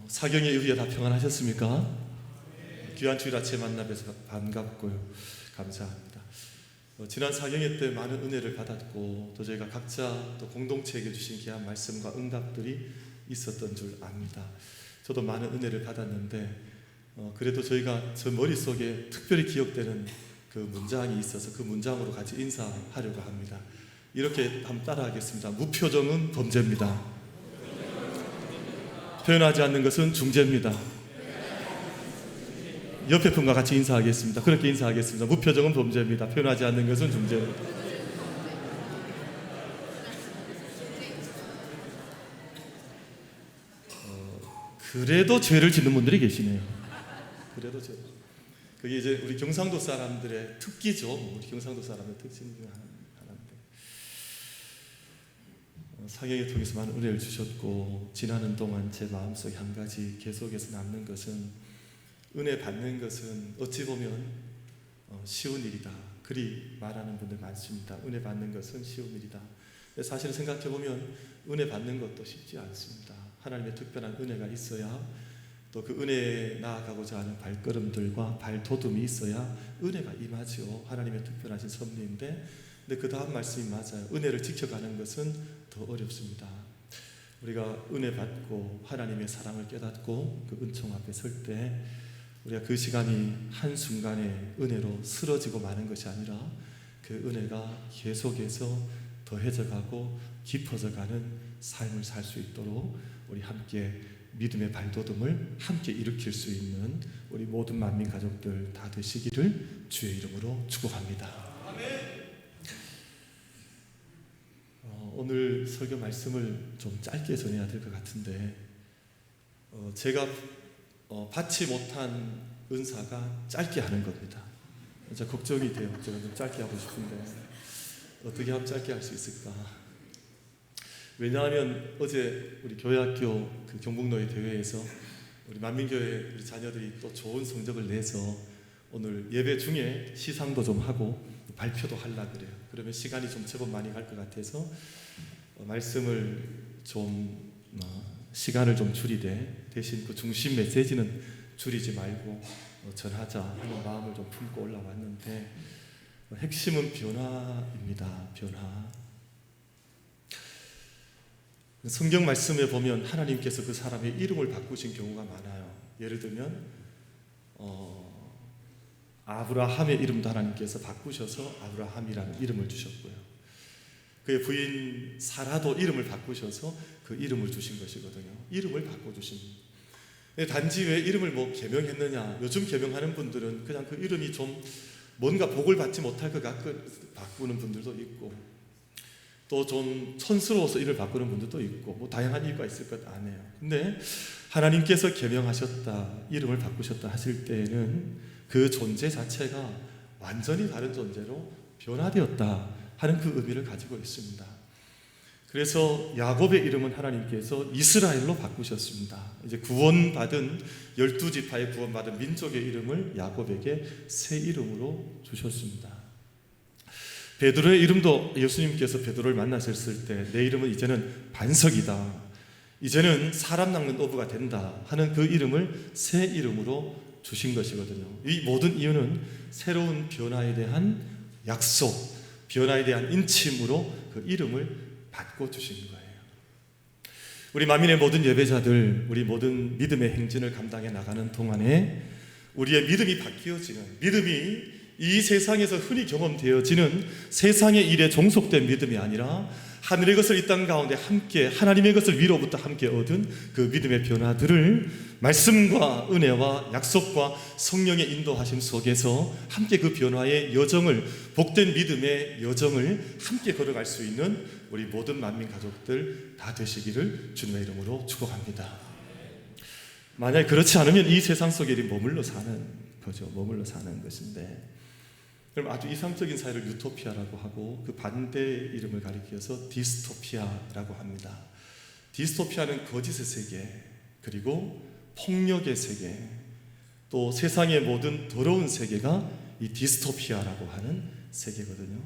사경의 이후에 다 평안하셨습니까? 귀한 주일 아침에 만나뵈서 반갑고요. 감사합니다. 지난 사경회 때 많은 은혜를 받았고 또 저희가 각자 또 공동체에게 주신 귀한 말씀과 응답들이 있었던 줄 압니다. 저도 많은 은혜를 받았는데 그래도 저희가 저 머릿속에 특별히 기억되는 그 문장이 있어서 그 문장으로 같이 인사하려고 합니다. 이렇게 한번 따라하겠습니다. 무표정은 범죄입니다. 표현하지 않는 것은 중죄입니다. 옆에 분과 같이 인사하겠습니다. 그렇게 인사하겠습니다. 무표정은 범죄입니다. 표현하지 않는 것은 중죄입니다. 그래도 죄를 짓는 분들이 계시네요. 그래도 죄. 그게 이제 우리 경상도 사람들의 특기죠. 우리 경상도 사람의 특징 중에 하나인데 사경을 통해서 많은 은혜를 주셨고 지나는 동안 제 마음속에 한 가지 계속해서 남는 것은 은혜 받는 것은 어찌 보면 쉬운 일이다. 그리 말하는 분들 많습니다. 은혜 받는 것은 쉬운 일이다. 사실 생각해보면 은혜 받는 것도 쉽지 않습니다. 하나님의 특별한 은혜가 있어야 또 그 은혜에 나아가고자 하는 발걸음들과 발돋움이 있어야 은혜가 임하죠. 하나님의 특별하신 섭리인데 근데 그 다음 말씀이 맞아요. 은혜를 지켜가는 것은 더 어렵습니다. 우리가 은혜 받고 하나님의 사랑을 깨닫고 그 은총 앞에 설 때 우리가 그 시간이 한순간에 은혜로 쓰러지고 마는 것이 아니라 그 은혜가 계속해서 더해져가고 깊어져가는 삶을 살 수 있도록 우리 함께 믿음의 발돋움을 함께 일으킬 수 있는 우리 모든 만민 가족들 다 되시기를 주의 이름으로 축복합니다. 오늘 설교 말씀을 좀 짧게 전해야 될 것 같은데 제가 받지 못한 은사가 짧게 하는 겁니다. 진짜 걱정이 돼요. 제가 좀 짧게 하고 싶은데 어떻게 하면 짧게 할 수 있을까? 왜냐하면 어제 우리 교회학교 그 경북노예 대회에서 우리 만민교회 우리 자녀들이 또 좋은 성적을 내서 오늘 예배 중에 시상도 좀 하고 발표도 하려고 그래요. 그러면 시간이 좀 제법 많이 갈 것 같아서 말씀을 좀 시간을 좀 줄이되 대신 그 중심 메시지는 줄이지 말고 전하자 하는 마음을 좀 품고 올라왔는데 핵심은 변화입니다. 변화. 성경 말씀에 보면 하나님께서 그 사람의 이름을 바꾸신 경우가 많아요. 예를 들면 아브라함의 이름도 하나님께서 바꾸셔서 아브라함이라는 이름을 주셨고요. 그의 부인 사라도 이름을 바꾸셔서 그 이름을 주신 것이거든요. 이름을 바꿔주신. 단지 왜 이름을 개명했느냐? 요즘 개명하는 분들은 그냥 그 이름이 좀 뭔가 복을 받지 못할 것 같고 바꾸는 분들도 있고 또 좀 촌스러워서 이름을 바꾸는 분들도 있고 다양한 이유가 있을 것 아니에요. 근데 하나님께서 개명하셨다, 이름을 바꾸셨다 하실 때에는 그 존재 자체가 완전히 다른 존재로 변화되었다 하는 그 의미를 가지고 있습니다. 그래서 야곱의 이름은 하나님께서 이스라엘로 바꾸셨습니다. 이제 구원받은 12지파에 구원받은 민족의 이름을 야곱에게 새 이름으로 주셨습니다. 베드로의 이름도 예수님께서 베드로를 만나셨을 때 내 이름은 이제는 반석이다, 이제는 사람 낚는 어부가 된다 하는 그 이름을 새 이름으로 주신 것이거든요. 이 모든 이유는 새로운 변화에 대한 약속, 변화에 대한 인침으로 그 이름을 받고 주신 거예요. 우리 만민의 모든 예배자들, 우리 모든 믿음의 행진을 감당해 나가는 동안에 우리의 믿음이 바뀌어지는, 믿음이 이 세상에서 흔히 경험되어지는 세상의 일에 종속된 믿음이 아니라 하늘의 것을 이 땅 가운데 함께 하나님의 것을 위로부터 함께 얻은 그 믿음의 변화들을 말씀과 은혜와 약속과 성령의 인도하심 속에서 함께 그 변화의 여정을, 복된 믿음의 여정을 함께 걸어갈 수 있는 우리 모든 만민 가족들 다 되시기를 주님의 이름으로 축복합니다. 만약 그렇지 않으면 이 세상 속에 머물러 사는 거죠. 머물러 사는 것인데, 그럼 아주 이상적인 사회를 유토피아라고 하고 그 반대 이름을 가리켜서 디스토피아라고 합니다. 디스토피아는 거짓의 세계, 그리고 폭력의 세계, 또 세상의 모든 더러운 세계가 이 디스토피아라고 하는 세계거든요.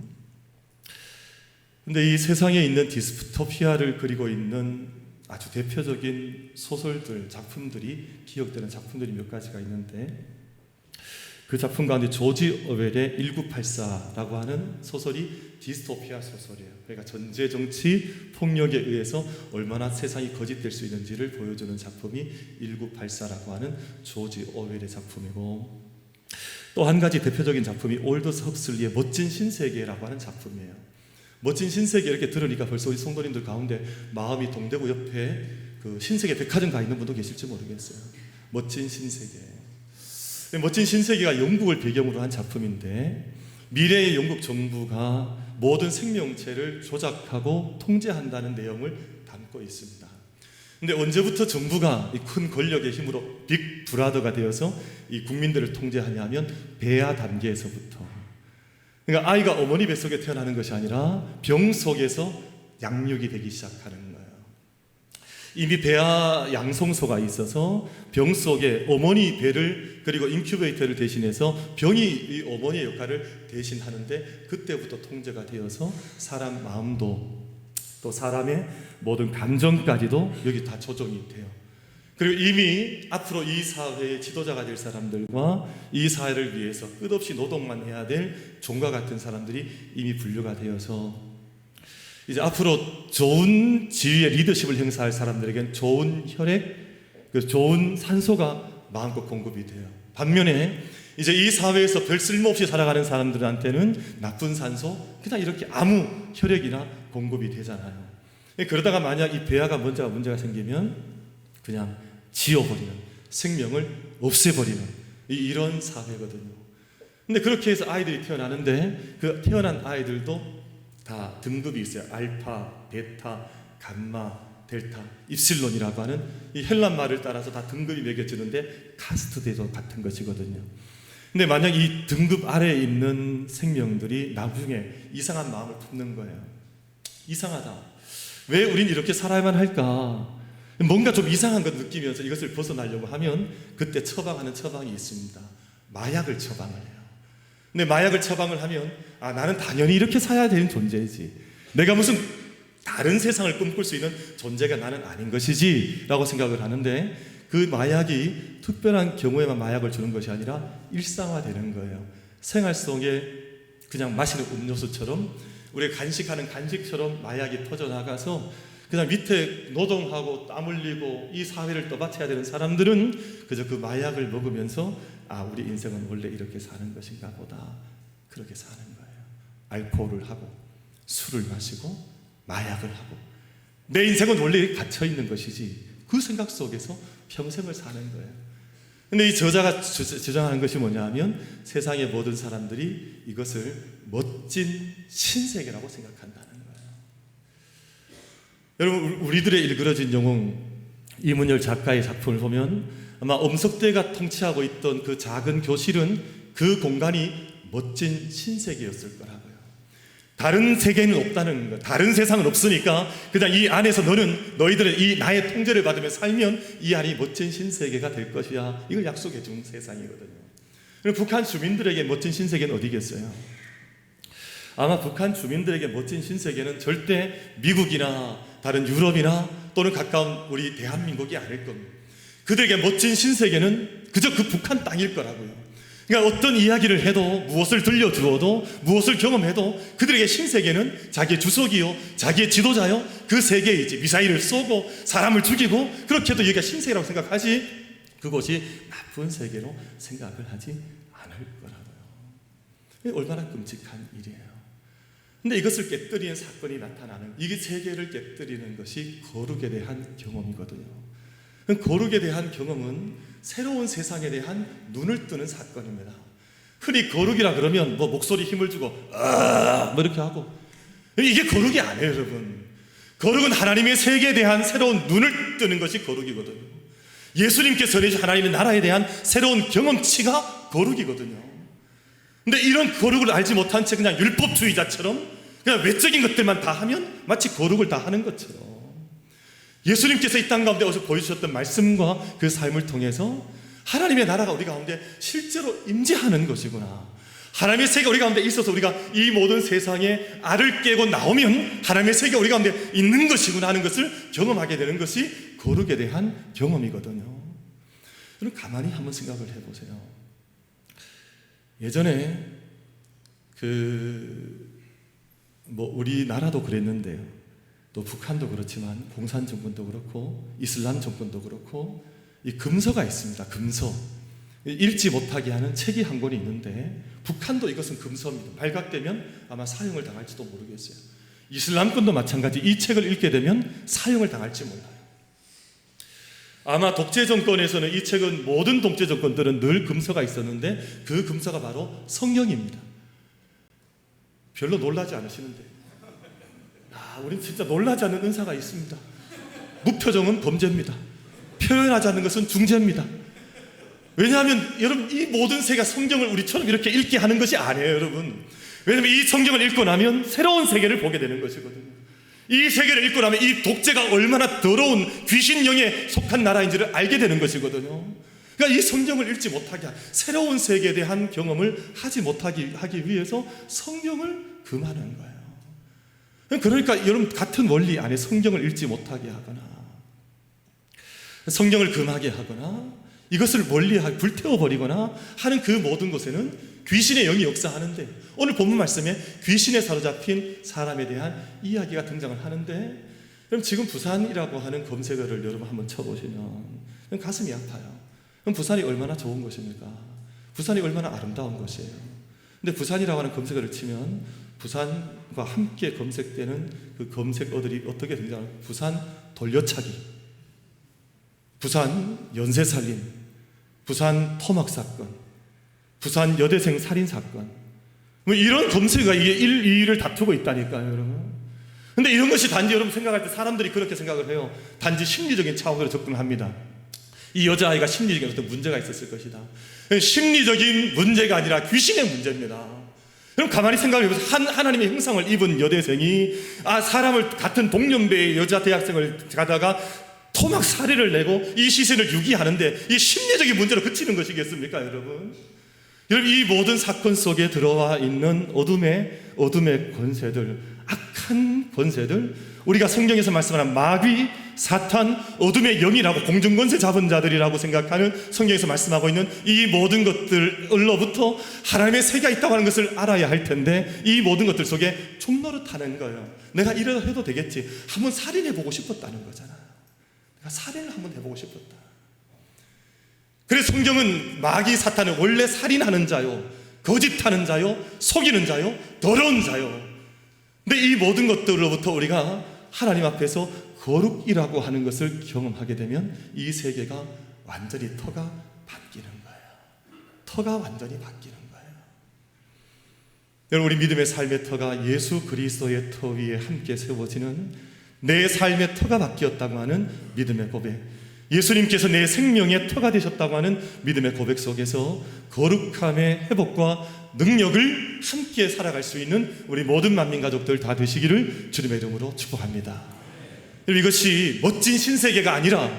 근데 이 세상에 있는 디스토피아를 그리고 있는 아주 대표적인 소설들, 작품들이 기억되는 작품들이 몇 가지가 있는데, 그 작품 가운데 조지 어웰의 1984라고 하는 소설이 디스토피아 소설이에요. 그러니까 전제 정치 폭력에 의해서 얼마나 세상이 거짓될 수 있는지를 보여주는 작품이 1984라고 하는 조지 어웰의 작품이고, 또 한 가지 대표적인 작품이 올더스 헉슬리의 멋진 신세계라고 하는 작품이에요. 멋진 신세계 이렇게 들으니까 벌써 우리 성도님들 가운데 마음이 동대구 옆에 그 신세계 백화점 가 있는 분도 계실지 모르겠어요. 멋진 신세계. 멋진 신세계가 영국을 배경으로 한 작품인데, 미래의 영국 정부가 모든 생명체를 조작하고 통제한다는 내용을 담고 있습니다. 근데 언제부터 정부가 이 큰 권력의 힘으로 빅 브라더가 되어서 이 국민들을 통제하냐면 배아 단계에서부터. 그러니까 아이가 어머니 뱃속에 태어나는 것이 아니라 병 속에서 양육이 되기 시작하는 거예요. 이미 배아 양성소가 있어서 병 속에 어머니 배를, 그리고 인큐베이터를 대신해서 병이 이 어머니의 역할을 대신하는데, 그때부터 통제가 되어서 사람 마음도 또 사람의 모든 감정까지도 여기 다 조정이 돼요. 그리고 이미 앞으로 이 사회의 지도자가 될 사람들과 이 사회를 위해서 끝없이 노동만 해야 될 종과 같은 사람들이 이미 분류가 되어서, 이제 앞으로 좋은 지위의 리더십을 행사할 사람들에겐 좋은 혈액, 좋은 산소가 마음껏 공급이 돼요. 반면에 이제 이 사회에서 별 쓸모없이 살아가는 사람들한테는 나쁜 산소, 그냥 이렇게 아무 혈액이나 공급이 되잖아요. 그러다가 만약 이 배아가 문제가 생기면 그냥 지워버리는, 생명을 없애버리는 이런 사회거든요. 근데 그렇게 해서 아이들이 태어나는데, 그 태어난 아이들도 다 등급이 있어요. 알파, 베타, 감마, 델타, 입실론이라고 하는 이 헬란 말을 따라서 다 등급이 매겨지는데 카스트대도 같은 것이거든요. 근데 만약 이 등급 아래에 있는 생명들이 나중에 이상한 마음을 품는 거예요. 이상하다. 왜 우린 이렇게 살아야만 할까? 뭔가 좀 이상한 것 느끼면서 이것을 벗어나려고 하면 그때 처방하는 처방이 있습니다. 마약을 처방을 해요. 근데 마약을 처방을 하면 나는 당연히 이렇게 살아야 되는 존재이지, 내가 무슨 다른 세상을 꿈꿀 수 있는 존재가 나는 아닌 것이지 라고 생각을 하는데, 그 마약이 특별한 경우에만 마약을 주는 것이 아니라 일상화되는 거예요. 생활 속에 그냥 마시는 음료수처럼, 우리가 간식하는 간식처럼 마약이 퍼져나가서 그냥 밑에 노동하고 땀 흘리고 이 사회를 떠받쳐야 되는 사람들은 그저 그 마약을 먹으면서 우리 인생은 원래 이렇게 사는 것인가 보다, 그렇게 사는 거예요. 알코올을 하고 술을 마시고 마약을 하고 내 인생은 원래 갇혀 있는 것이지, 그 생각 속에서 평생을 사는 거예요. 근데 이 저자가 주장하는 것이 뭐냐면, 세상의 모든 사람들이 이것을 멋진 신세계라고 생각한다는 거예요. 여러분, 우리들의 일그러진 영웅 이문열 작가의 작품을 보면 아마 엄석대가 통치하고 있던 그 작은 교실은 그 공간이 멋진 신세계였을 거라고요. 다른 세계는 없다는 거, 다른 세상은 없으니까 그냥 이 안에서 너희들은 이 나의 통제를 받으며 살면 이 안이 멋진 신세계가 될 것이야, 이걸 약속해 준 세상이거든요. 그럼 북한 주민들에게 멋진 신세계는 어디겠어요? 아마 북한 주민들에게 멋진 신세계는 절대 미국이나 다른 유럽이나 또는 가까운 우리 대한민국이 아닐 겁니다. 그들에게 멋진 신세계는 그저 그 북한 땅일 거라고요. 그러니까 어떤 이야기를 해도, 무엇을 들려주어도, 무엇을 경험해도 그들에게 신세계는 자기의 주석이요, 자기의 지도자요, 그 세계이지. 미사일을 쏘고 사람을 죽이고 그렇게 해도 여기가 신세계라고 생각하지, 그것이 나쁜 세계로 생각을 하지 않을 거라고요. 얼마나 끔찍한 일이에요. 근데 이것을 깨뜨리는 사건이 나타나는, 이게 세계를 깨뜨리는 것이 거룩에 대한 경험이거든요. 거룩에 대한 경험은 새로운 세상에 대한 눈을 뜨는 사건입니다. 흔히 거룩이라 그러면 목소리 힘을 주고 이렇게 하고, 이게 거룩이 아니에요, 여러분. 거룩은 하나님의 세계에 대한 새로운 눈을 뜨는 것이 거룩이거든요. 예수님께서 내신 하나님의 나라에 대한 새로운 경험치가 거룩이거든요. 근데 이런 거룩을 알지 못한 채 그냥 율법주의자처럼 그냥 외적인 것들만 다 하면 마치 거룩을 다 하는 것처럼, 예수님께서 이 땅 가운데 어서 보여주셨던 말씀과 그 삶을 통해서 하나님의 나라가 우리 가운데 실제로 임재하는 것이구나, 하나님의 세계가 우리 가운데 있어서 우리가 이 모든 세상에 알을 깨고 나오면 하나님의 세계가 우리 가운데 있는 것이구나 하는 것을 경험하게 되는 것이 거룩에 대한 경험이거든요. 여러분 가만히 한번 생각을 해보세요. 예전에 우리나라도 그랬는데요, 또 북한도 그렇지만 공산 정권도 그렇고 이슬람 정권도 그렇고 이 금서가 있습니다. 금서, 읽지 못하게 하는 책이 한 권이 있는데 북한도 이것은 금서입니다. 발각되면 아마 사형을 당할지도 모르겠어요. 이슬람권도 마찬가지. 이 책을 읽게 되면 사형을 당할지 몰라요. 아마 독재 정권에서는 이 책은, 모든 독재 정권들은 늘 금서가 있었는데 그 금서가 바로 성경입니다. 별로 놀라지 않으시는데, 우린 진짜 놀라지 않는 은사가 있습니다. 무표정은 범죄입니다. 표현하지 않는 것은 중죄입니다. 왜냐하면 여러분, 이 모든 세계가 성경을 우리처럼 이렇게 읽게 하는 것이 아니에요, 여러분. 왜냐하면 이 성경을 읽고 나면 새로운 세계를 보게 되는 것이거든요. 이 세계를 읽고 나면 이 독재가 얼마나 더러운 귀신령에 속한 나라인지를 알게 되는 것이거든요. 그러니까 이 성경을 읽지 못하게, 새로운 세계에 대한 경험을 하기 위해서 성경을 금하는 거예요. 그러니까 여러분, 같은 원리 안에 성경을 읽지 못하게 하거나 성경을 금하게 하거나 이것을 멀리하게 불태워버리거나 하는 그 모든 곳에는 귀신의 영이 역사하는데, 오늘 본문 말씀에 귀신에 사로잡힌 사람에 대한 이야기가 등장을 하는데, 그럼 지금 부산이라고 하는 검색어를 여러분 한번 쳐보시면 가슴이 아파요. 그럼 부산이 얼마나 좋은 곳입니까? 부산이 얼마나 아름다운 곳이에요. 근데 부산이라고 하는 검색어를 치면 부산과 함께 검색되는 그 검색어들이 어떻게 등장하는, 부산 돌려차기, 부산 연쇄살인, 부산 토막사건, 부산 여대생 살인사건, 뭐 이런 검색어가 이게 1, 2위를 다투고 있다니까요, 여러분. 근데 이런 것이 단지 여러분 생각할 때 사람들이 그렇게 생각을 해요. 단지 심리적인 차원으로 접근합니다. 이 여자아이가 심리적인 어떤 문제가 있었을 것이다. 심리적인 문제가 아니라 귀신의 문제입니다. 그럼 가만히 생각해 보세요. 하나님의 형상을 입은 여대생이 사람을, 같은 동년배의 여자 대학생을 가다가 토막 살해를 내고 이 시신을 유기하는데 이 심리적인 문제로 그치는 것이겠습니까, 여러분? 여러분, 이 모든 사건 속에 들어와 있는 어둠의 권세들, 악한 권세들, 우리가 성경에서 말씀하는 마귀, 사탄, 어둠의 영이라고, 공중권세 잡은 자들이라고 생각하는, 성경에서 말씀하고 있는 이 모든 것들로부터 하나님의 세계가 있다고 하는 것을 알아야 할 텐데, 이 모든 것들 속에 종노릇하는 거예요. 내가 이래도 해도 되겠지, 한번 살인해보고 싶었다는 거잖아. 내가 살인을 한번 해보고 싶었다. 그래서 성경은 마귀 사탄은 원래 살인하는 자요, 거짓하는 자요, 속이는 자요, 더러운 자요. 근데 이 모든 것들로부터 우리가 하나님 앞에서 거룩이라고 하는 것을 경험하게 되면 이 세계가 완전히 터가 바뀌는 거예요. 터가 완전히 바뀌는 거예요. 여러분, 우리 믿음의 삶의 터가 예수 그리스도의 터 위에 함께 세워지는, 내 삶의 터가 바뀌었다고 하는 믿음의 고백, 예수님께서 내 생명의 터가 되셨다고 하는 믿음의 고백 속에서 거룩함의 회복과 능력을 함께 살아갈 수 있는 우리 모든 만민 가족들 다 되시기를 주님의 이름으로 축복합니다. 이것이 멋진 신세계가 아니라,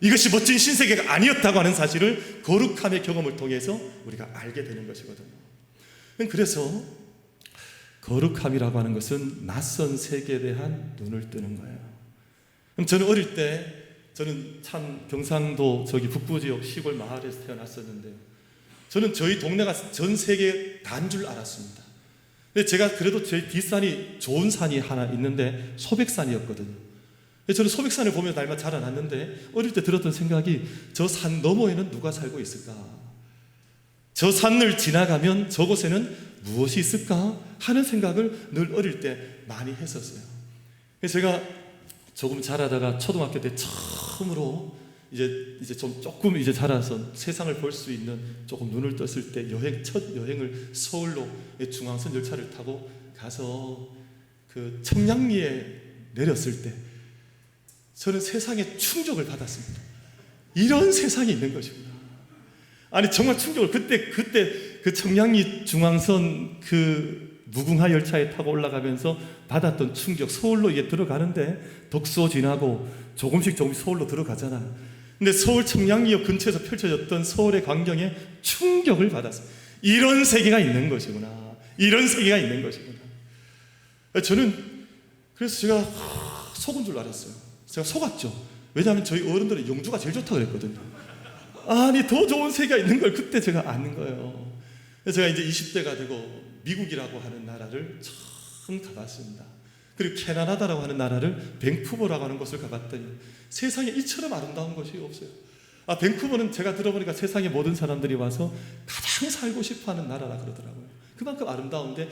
이것이 멋진 신세계가 아니었다고 하는 사실을 거룩함의 경험을 통해서 우리가 알게 되는 것이거든요. 그래서 거룩함이라고 하는 것은 낯선 세계에 대한 눈을 뜨는 거예요. 저는 어릴 때, 저는 참 경상도 북부 지역 시골 마을에서 태어났었는데요, 저는 저희 동네가 전 세계 다인 줄 알았습니다. 근데 제가 그래도 저희 뒷산이 좋은 산이 하나 있는데 소백산이었거든요. 저는 소백산을 보면서 날마다 자라났는데, 어릴 때 들었던 생각이, 저 산 너머에는 누가 살고 있을까? 저 산을 지나가면 저곳에는 무엇이 있을까? 하는 생각을 늘 어릴 때 많이 했었어요. 그래서 제가 조금 자라다가 초등학교 때 처음으로 이제 조금 자라서 세상을 볼 수 있는, 조금 눈을 떴을 때 첫 여행을 서울로 중앙선 열차를 타고 가서 그 청량리에 내렸을 때 저는 세상에 충격을 받았습니다. 이런 세상이 있는 것이구나. 아니 정말 충격을, 그때 그 청량리 중앙선 그 무궁화 열차에 타고 올라가면서 받았던 충격, 서울로 이게 들어가는데 덕소 지나고 조금씩 서울로 들어가잖아. 근데 서울 청량리역 근처에서 펼쳐졌던 서울의 광경에 충격을 받았어요. 이런 세계가 있는 것이구나. 이런 세계가 있는 것이구나. 저는 그래서 제가 속은 줄 알았어요. 제가 속았죠. 왜냐하면 저희 어른들은 영주가 제일 좋다고 그랬거든요. 아니 더 좋은 세계가 있는 걸 그때 제가 아는 거예요. 그래서 제가 이제 20대가 되고 미국이라고 하는 나라를 처음 가봤습니다. 그리고 캐나다라고 하는 나라를 밴쿠버라고 하는 곳을 가봤더니 세상에 이처럼 아름다운 곳이 없어요. 밴쿠버는 제가 들어보니까 세상의 모든 사람들이 와서 가장 살고 싶어하는 나라라 그러더라고요. 그만큼 아름다운데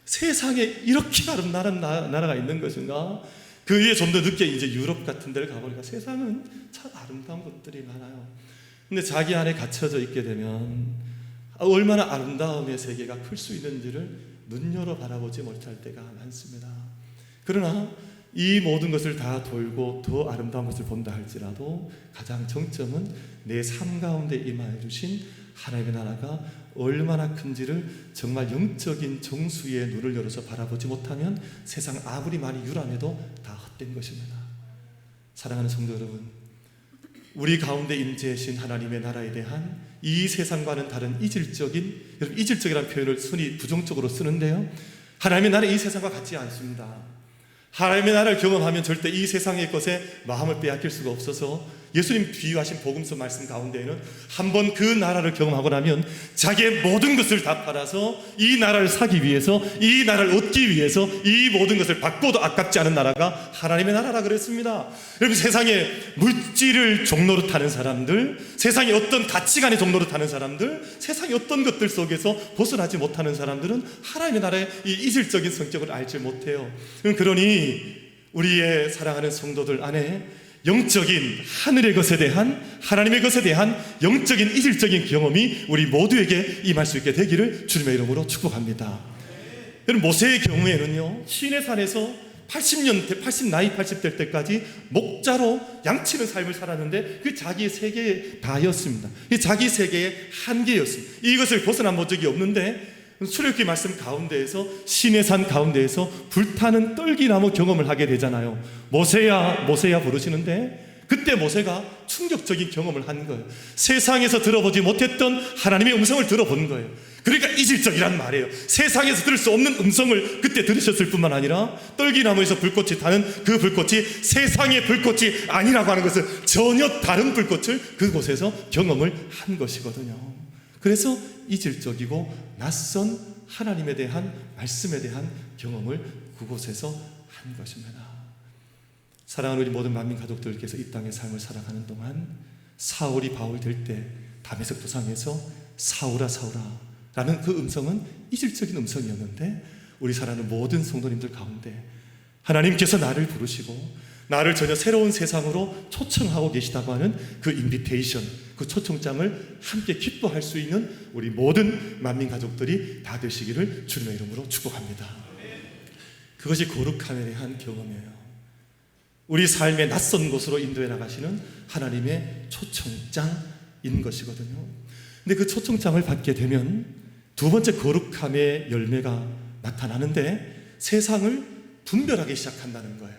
세상에 이렇게 아름다운 나라가 있는 것인가? 그 위에 좀 더 늦게 이제 유럽 같은 데를 가보니까 세상은 참 아름다운 것들이 많아요. 근데 자기 안에 갇혀져 있게 되면 얼마나 아름다움의 세계가 클 수 있는지를 눈여겨 바라보지 못할 때가 많습니다. 그러나 이 모든 것을 다 돌고 더 아름다운 것을 본다 할지라도 가장 정점은 내 삶 가운데 임하여 주신 하나님의 나라가 얼마나 큰지를 정말 영적인 정수의 눈을 열어서 바라보지 못하면 세상 아무리 많이 유람해도 다 헛된 것입니다. 사랑하는 성도 여러분, 우리 가운데 임재하신 하나님의 나라에 대한 이 세상과는 다른 이질적인, 여러분 이질적이라는 표현을 순위 부정적으로 쓰는데요, 하나님의 나라는 이 세상과 같지 않습니다. 하나님의 나라를 경험하면 절대 이 세상의 것에 마음을 빼앗길 수가 없어서 예수님 비유하신 복음서 말씀 가운데에는 한번 그 나라를 경험하고 나면 자기의 모든 것을 다 팔아서 이 나라를 사기 위해서, 이 나라를 얻기 위해서 이 모든 것을 바꿔도 아깝지 않은 나라가 하나님의 나라라 그랬습니다. 여러분, 세상에 물질을 종로로 타는 사람들, 세상에 어떤 가치관의 종로로 타는 사람들, 세상의 어떤 것들 속에서 벗어나지 못하는 사람들은 하나님의 나라의 이 이질적인 성격을 알지 못해요. 그러니 우리의 사랑하는 성도들 안에 영적인 하늘의 것에 대한, 하나님의 것에 대한 영적인 이질적인 경험이 우리 모두에게 임할 수 있게 되기를 주님의 이름으로 축복합니다. 여러분, 모세의 경우에는요, 시내 산에서 80 될 때까지 목자로 양치는 삶을 살았는데 그 자기의 세계의 다였습니다. 자기 세계의 한계였습니다. 이것을 벗어난 적이 없는데 출애굽기 말씀 가운데에서 시내산 가운데에서 불타는 떨기나무 경험을 하게 되잖아요. 모세야 모세야 부르시는데 그때 모세가 충격적인 경험을 한 거예요. 세상에서 들어보지 못했던 하나님의 음성을 들어본 거예요. 그러니까 이질적이란 말이에요. 세상에서 들을 수 없는 음성을 그때 들으셨을 뿐만 아니라 떨기나무에서 불꽃이 타는 그 불꽃이 세상의 불꽃이 아니라고 하는 것을, 전혀 다른 불꽃을 그곳에서 경험을 한 것이거든요. 그래서 이질적이고 낯선 하나님에 대한 말씀에 대한 경험을 그곳에서 한 것입니다. 사랑하는 우리 모든 만민 가족들께서 이 땅의 삶을 살아가는 동안 사울이 바울 될 때 다메섹 도상에서 사울아 사울아 라는 그 음성은 이질적인 음성이었는데 우리 사랑하는 모든 성도님들 가운데 하나님께서 나를 부르시고 나를 전혀 새로운 세상으로 초청하고 계시다고 하는 그 인비테이션, 그 초청장을 함께 기뻐할 수 있는 우리 모든 만민 가족들이 다 되시기를 주님의 이름으로 축복합니다. 그것이 거룩함에 대한 경험이에요. 우리 삶의 낯선 곳으로 인도해 나가시는 하나님의 초청장인 것이거든요. 근데 그 초청장을 받게 되면 두 번째 거룩함의 열매가 나타나는데 세상을 분별하기 시작한다는 거예요.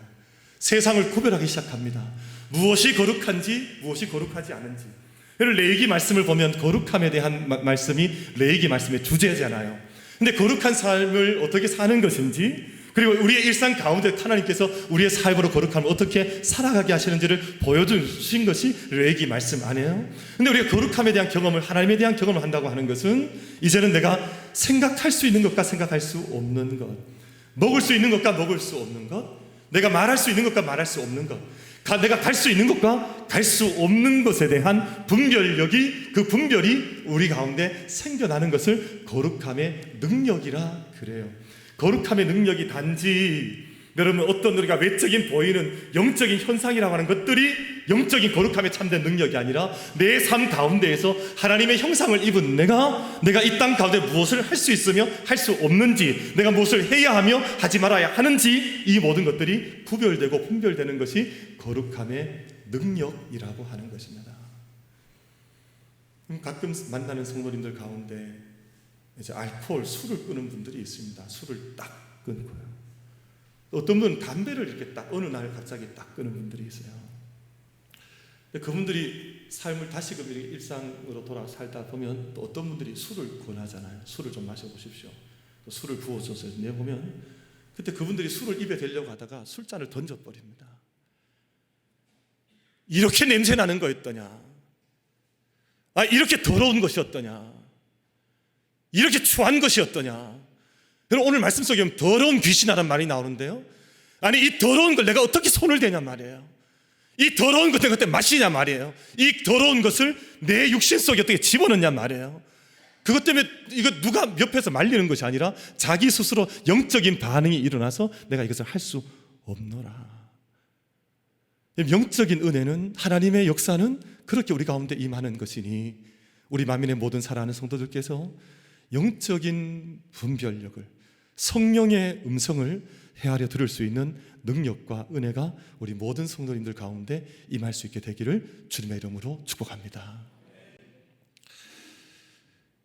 세상을 구별하기 시작합니다. 무엇이 거룩한지 무엇이 거룩하지 않은지. 레위기 말씀을 보면 거룩함에 대한 말씀이 레위기 말씀의 주제잖아요. 근데 거룩한 삶을 어떻게 사는 것인지, 그리고 우리의 일상 가운데 하나님께서 우리의 삶으로 거룩함을 어떻게 살아가게 하시는지를 보여주신 것이 레위기 말씀 아니에요? 근데 우리가 거룩함에 대한 경험을, 하나님에 대한 경험을 한다고 하는 것은 이제는 내가 생각할 수 있는 것과 생각할 수 없는 것, 먹을 수 있는 것과 먹을 수 없는 것, 내가 말할 수 있는 것과 말할 수 없는 것, 내가 갈 수 있는 것과 갈 수 없는 것에 대한 분별력이, 그 분별이 우리 가운데 생겨나는 것을 거룩함의 능력이라 그래요. 거룩함의 능력이 단지 여러분 어떤 우리가 외적인 보이는 영적인 현상이라고 하는 것들이 영적인 거룩함에 참된 능력이 아니라 내 삶 가운데에서 하나님의 형상을 입은 내가 이 땅 가운데 무엇을 할 수 있으며 할 수 없는지, 내가 무엇을 해야 하며 하지 말아야 하는지, 이 모든 것들이 구별되고 분별되는 것이 거룩함의 능력이라고 하는 것입니다. 가끔 만나는 성도님들 가운데 이제 알코올, 술을 끊는 분들이 있습니다. 술을 딱 끊고요. 어떤 분은 담배를 이렇게 딱 어느 날 갑자기 딱 끊는 분들이 있어요. 그분들이 삶을 다시금 이렇게 일상으로 돌아 살다 보면 또 어떤 분들이 술을 권하잖아요. 술을 좀 마셔보십시오. 또 술을 부어줘서 내보면 그때 그분들이 술을 입에 대려고 하다가 술잔을 던져버립니다. 이렇게 냄새 나는 거였더냐? 이렇게 더러운 것이었더냐? 이렇게 추한 것이었더냐? 여러분, 오늘 말씀 속에 보면 더러운 귀신이라는 말이 나오는데요. 아니, 이 더러운 걸 내가 어떻게 손을 대냐 말이에요. 이 더러운 것을 어떻게 마시냐 말이에요. 이 더러운 것을 내 육신 속에 어떻게 집어넣냐 말이에요. 그것 때문에 이거 누가 옆에서 말리는 것이 아니라 자기 스스로 영적인 반응이 일어나서 내가 이것을 할 수 없노라. 영적인 은혜는, 하나님의 역사는 그렇게 우리 가운데 임하는 것이니 우리 만민의 모든 사랑하는 성도들께서 영적인 분별력을, 성령의 음성을 헤아려 들을 수 있는 능력과 은혜가 우리 모든 성도님들 가운데 임할 수 있게 되기를 주님의 이름으로 축복합니다.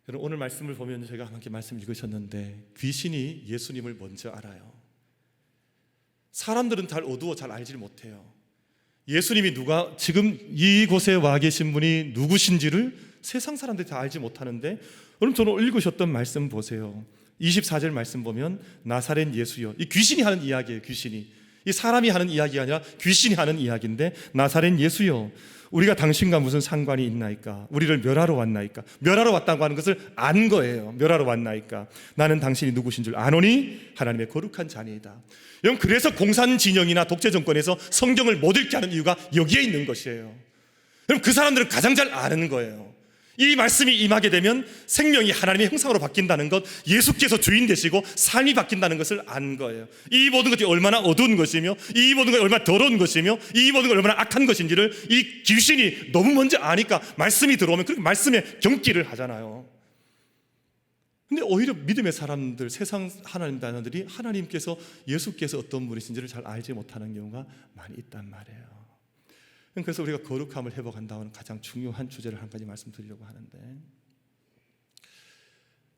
여러분, 오늘 말씀을 보면 제가 함께 말씀 읽으셨는데 귀신이 예수님을 먼저 알아요. 사람들은 잘 어두워 잘 알지 못해요. 예수님이 누가, 지금 이곳에 와 계신 분이 누구신지를 세상 사람들이 다 알지 못하는데, 여러분 저는 읽으셨던 말씀 보세요. 24절 말씀 보면 나사렛 예수여, 이 귀신이 하는 이야기예요. 귀신이, 이 사람이 하는 이야기가 아니라 귀신이 하는 이야기인데, 나사렛 예수여, 우리가 당신과 무슨 상관이 있나이까? 우리를 멸하러 왔나이까? 멸하러 왔다고 하는 것을 안 거예요. 멸하러 왔나이까? 나는 당신이 누구신 줄 아노니 하나님의 거룩한 자니이다. 여러분, 그래서 공산진영이나 독재정권에서 성경을 못 읽게 하는 이유가 여기에 있는 것이에요. 여러분, 그 사람들은 가장 잘 아는 거예요. 이 말씀이 임하게 되면 생명이 하나님의 형상으로 바뀐다는 것, 예수께서 주인 되시고 삶이 바뀐다는 것을 안 거예요. 이 모든 것이 얼마나 어두운 것이며, 이 모든 것이 얼마나 더러운 것이며, 이 모든 것이 얼마나 악한 것인지를 이 귀신이 너무 먼저 아니까 말씀이 들어오면 그렇게 말씀에 경기를 하잖아요. 근데 오히려 믿음의 사람들, 세상 하나님 자녀들이 하나님께서, 예수께서 어떤 분이신지를 잘 알지 못하는 경우가 많이 있단 말이에요. 그래서 우리가 거룩함을 회복한다는 가장 중요한 주제를 한 가지 말씀드리려고 하는데,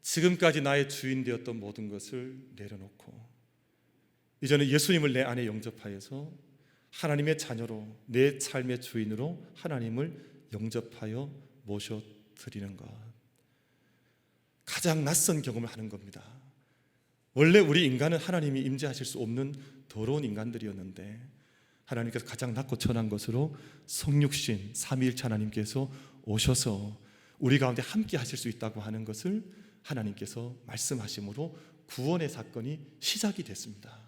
지금까지 나의 주인 되었던 모든 것을 내려놓고 이제는 예수님을 내 안에 영접하여서 하나님의 자녀로, 내 삶의 주인으로 하나님을 영접하여 모셔드리는 것, 가장 낯선 경험을 하는 겁니다. 원래 우리 인간은 하나님이 임재하실 수 없는 더러운 인간들이었는데, 하나님께서 가장 낮고 천한 것으로 성육신 삼위일체 하나님께서 오셔서 우리 가운데 함께 하실 수 있다고 하는 것을 하나님께서 말씀하심으로 구원의 사건이 시작이 됐습니다.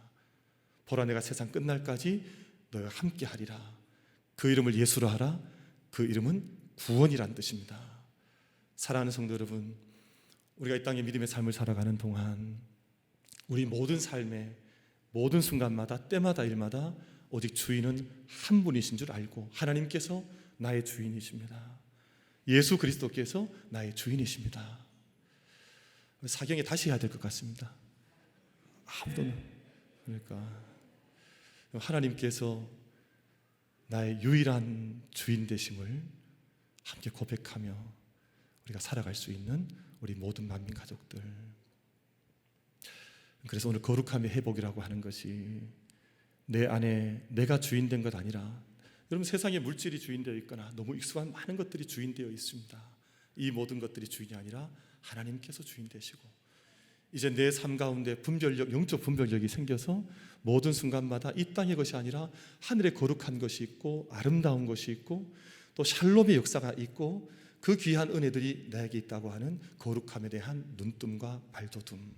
보라, 내가 세상 끝날까지 너희가 함께 하리라. 그 이름을 예수로 하라. 그 이름은 구원이란 뜻입니다. 사랑하는 성도 여러분, 우리가 이 땅에 믿음의 삶을 살아가는 동안 우리 모든 삶의 모든 순간마다, 때마다, 일마다 오직 주인은 한 분이신 줄 알고, 하나님께서 나의 주인이십니다. 예수 그리스도께서 나의 주인이십니다. 사경에 다시 해야 될 것 같습니다. 아무도, 그러니까 하나님께서 나의 유일한 주인 되심을 함께 고백하며 우리가 살아갈 수 있는 우리 모든 만민 가족들. 그래서 오늘 거룩함의 회복이라고 하는 것이 내 안에 내가 주인된 것 아니라, 여러분 세상에 물질이 주인되어 있거나 너무 익숙한 많은 것들이 주인되어 있습니다. 이 모든 것들이 주인이 아니라 하나님께서 주인 되시고, 이제 내 삶 가운데 분별력, 영적 분별력이 생겨서 모든 순간마다 이 땅의 것이 아니라 하늘의 거룩한 것이 있고 아름다운 것이 있고 또 샬롬의 역사가 있고 그 귀한 은혜들이 나에게 있다고 하는 거룩함에 대한 눈뜸과 발돋움,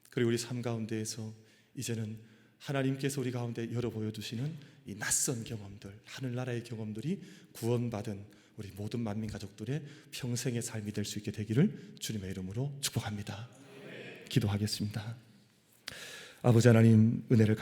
그리고 우리 삶 가운데에서 이제는 하나님께서 우리 가운데 열어 보여주시는 이 낯선 경험들, 하늘나라의 경험들이 구원받은 우리 모든 만민 가족들의 평생의 삶이 될 수 있게 되기를 주님의 이름으로 축복합니다. 기도하겠습니다. 아버지 하나님, 은혜를